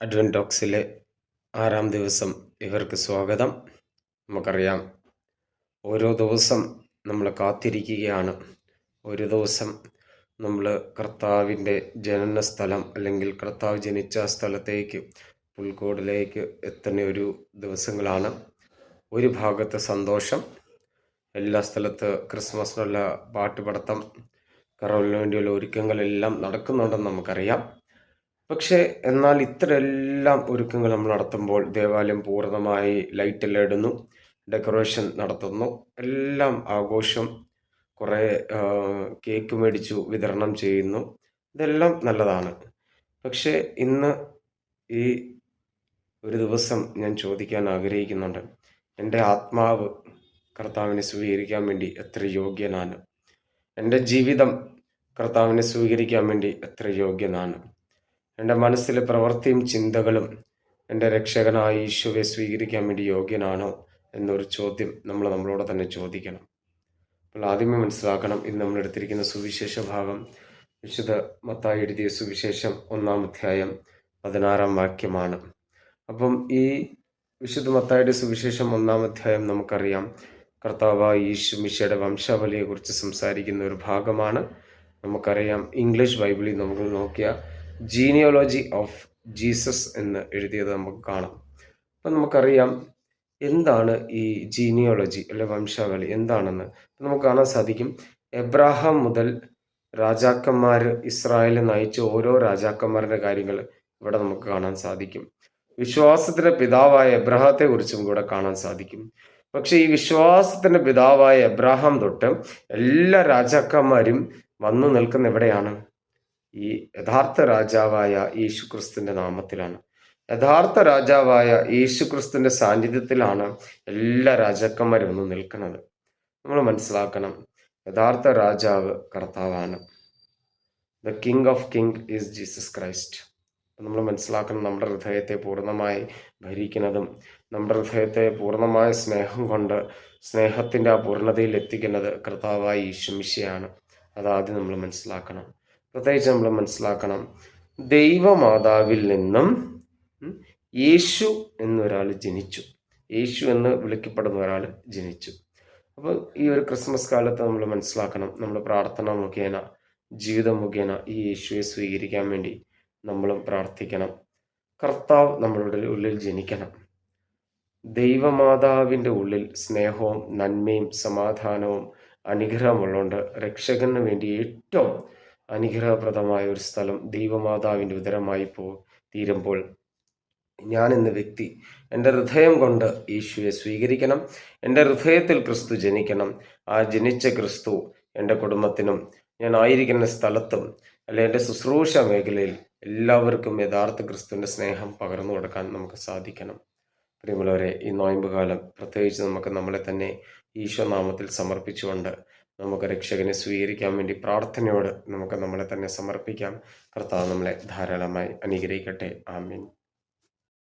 Advent ടോക്സിലെ 6-ാം ദിവസം ഇവർക്ക് സ്വാഗതം. നമുക്കറിയാം, ഓരോ ദിവസം നമ്മൾ കാത്തിരിക്കുകയാണ്. ഒരു ദിവസം നമ്മൾ കർത്താവിൻ്റെ ജനന സ്ഥലം അല്ലെങ്കിൽ കർത്താവ് ജനിച്ച സ്ഥലത്തേക്ക്, പുൽക്കൂടിലേക്ക് എത്തുന്ന ഒരു ദിവസങ്ങളാണ്. ഒരു ഭാഗത്ത് സന്തോഷം, എല്ലാ സ്ഥലത്ത് ക്രിസ്മസിനുള്ള പാട്ടുപടത്തം, കരോളിന് വേണ്ടിയുള്ള ഒരുക്കങ്ങളെല്ലാം നടക്കുന്നുണ്ടെന്ന് നമുക്കറിയാം. പക്ഷേ എന്നാൽ ഇത്രയെല്ലാം ഒരുക്കങ്ങൾ നമ്മൾ നടത്തുമ്പോൾ ദേവാലയം പൂർണ്ണമായി ലൈറ്റെല്ലാം ഇടുന്നു, ഡെക്കറേഷൻ നടത്തുന്നു, എല്ലാം ആഘോഷം, കുറേ കേക്ക് മേടിച്ചു വിതരണം ചെയ്യുന്നു. ഇതെല്ലാം നല്ലതാണ്. പക്ഷേ ഇന്ന് ഈ ഒരു ദിവസം ഞാൻ ചോദിക്കാൻ ആഗ്രഹിക്കുന്നുണ്ട്, എൻ്റെ ആത്മാവ് കർത്താവിനെ സ്വീകരിക്കാൻ വേണ്ടി എത്ര യോഗ്യനാണ്? എൻ്റെ ജീവിതം കർത്താവിനെ സ്വീകരിക്കാൻ വേണ്ടി എത്ര യോഗ്യനാണ്? എൻ്റെ മനസ്സിലെ പ്രവൃത്തിയും ചിന്തകളും എൻ്റെ രക്ഷകനായ യേശുവെ സ്വീകരിക്കാൻ വേണ്ടി യോഗ്യനാണോ എന്നൊരു ചോദ്യം നമ്മളോട് തന്നെ ചോദിക്കണം. അപ്പോൾ ആദ്യമേ മനസ്സിലാക്കണം, ഇന്ന് നമ്മൾ എടുത്തിരിക്കുന്ന സുവിശേഷ ഭാഗം വിശുദ്ധ മത്തായി എഴുതിയ സുവിശേഷം 1-ാം അധ്യായം 16-ാം വാക്യമാണ്. അപ്പം ഈ വിശുദ്ധ മത്തായിയുടെ സുവിശേഷം 1-ാം അധ്യായം നമുക്കറിയാം, കർത്താവായ യേശു മിശിഹായുടെ വംശാവലിയെക്കുറിച്ച് സംസാരിക്കുന്ന ഒരു ഭാഗമാണ്. നമുക്കറിയാം, ഇംഗ്ലീഷ് ബൈബിളിൽ നമുക്ക് നോക്കിയാൽ ജീനിയോളജി ഓഫ് ജീസസ് എന്ന് എഴുതിയത് നമുക്ക് കാണാം. അപ്പം നമുക്കറിയാം എന്താണ് ഈ ജീനിയോളജി അല്ലെ വംശാവലി എന്താണെന്ന് നമുക്ക് കാണാൻ സാധിക്കും. എബ്രാഹാം മുതൽ രാജാക്കന്മാർ ഇസ്രായേലിൽ നയിച്ച ഓരോ രാജാക്കന്മാരുടെ കാര്യങ്ങൾ ഇവിടെ നമുക്ക് കാണാൻ സാധിക്കും. വിശ്വാസത്തിന്റെ പിതാവായ എബ്രാഹത്തെ കുറിച്ചും ഇവിടെ കാണാൻ സാധിക്കും. പക്ഷെ ഈ വിശ്വാസത്തിന്റെ പിതാവായ എബ്രാഹാം തൊട്ട് എല്ലാ രാജാക്കന്മാരും വന്നു നിൽക്കുന്ന എവിടെയാണ്? ഈ യഥാർത്ഥ രാജാവായ യേശുക്രിസ്തുവിന്റെ നാമത്തിലാണ്. യഥാർത്ഥ രാജാവായ യേശുക്രിസ്തുവിന്റെ സാന്നിധ്യത്തിലാണ് എല്ലാ രാജാക്കന്മാരും വന്ന് നിൽക്കുന്നത്. നമ്മൾ മനസ്സിലാക്കണം, യഥാർത്ഥ രാജാവ് കർത്താവാണ്. The king of king is Jesus Christ. നമ്മൾ മനസ്സിലാക്കണം, നമ്മുടെ ഹൃദയത്തെ പൂർണ്ണമായി ഭരിക്കുന്നതും നമ്മുടെ ഹൃദയത്തെ പൂർണ്ണമായ സ്നേഹം കൊണ്ട് സ്നേഹത്തിൻ്റെ ആ പൂർണ്ണതയിൽ എത്തിക്കുന്നത് കർത്താവായ യേശു മിശിഹായാണ്. അതാദ്യം നമ്മൾ മനസ്സിലാക്കണം. പ്രത്യേകിച്ച് നമ്മൾ മനസ്സിലാക്കണം, ദൈവമാതാവിൽ നിന്നും യേശു എന്നൊരാൾ ജനിച്ചു. യേശു എന്ന് വിളിക്കപ്പെടുന്ന ഒരാൾ ജനിച്ചു. അപ്പോൾ ഈ ഒരു ക്രിസ്മസ് കാലത്ത് നമ്മൾ മനസ്സിലാക്കണം, നമ്മുടെ പ്രാർത്ഥന മുഖേന, ജീവിതം മുഖേന ഈ യേശുവെ സ്വീകരിക്കാൻ വേണ്ടി നമ്മളും പ്രാർത്ഥിക്കണം. കർത്താവ് നമ്മളുടെ ഉള്ളിൽ ജനിക്കണം. ദൈവമാതാവിൻ്റെ ഉള്ളിൽ സ്നേഹവും നന്മയും സമാധാനവും അനുഗ്രഹമുള്ളതുകൊണ്ട് രക്ഷകന് വേണ്ടി ഏറ്റവും അനുഗ്രഹപ്രദമായ ഒരു സ്ഥലം ദൈവമാതാവിൻ്റെ ഉദരമായി തീരുമ്പോൾ ഞാൻ എന്ന വ്യക്തി എൻ്റെ ഹൃദയം കൊണ്ട് യേശുവെ സ്വീകരിക്കണം. എൻ്റെ ഹൃദയത്തിൽ ക്രിസ്തു ജനിക്കണം. ആ ജനിച്ച ക്രിസ്തു എൻ്റെ കുടുംബത്തിനും ഞാൻ ആയിരിക്കുന്ന സ്ഥലത്തും അല്ലെ എൻ്റെ ശുശ്രൂഷ മേഖലയിൽ എല്ലാവർക്കും യഥാർത്ഥ ക്രിസ്തുവിൻ്റെ സ്നേഹം പകർന്നു കൊടുക്കാൻ നമുക്ക് സാധിക്കണം. പ്രിയമുള്ളവരെ, ഈ നോയമ്പ് കാലം പ്രത്യേകിച്ച് നമുക്ക് നമ്മളെ തന്നെ ഈശോനാമത്തിൽ സമർപ്പിച്ചുകൊണ്ട് നമുക്ക് രക്ഷകനെ സ്വീകരിക്കാൻ വേണ്ടി പ്രാർത്ഥനയോട് നമുക്ക് നമ്മളെ തന്നെ സമർപ്പിക്കാം. കർത്താവ് നമ്മളെ ധാരാളമായി അനുഗ്രഹിക്കട്ടെ. ആമേൻ.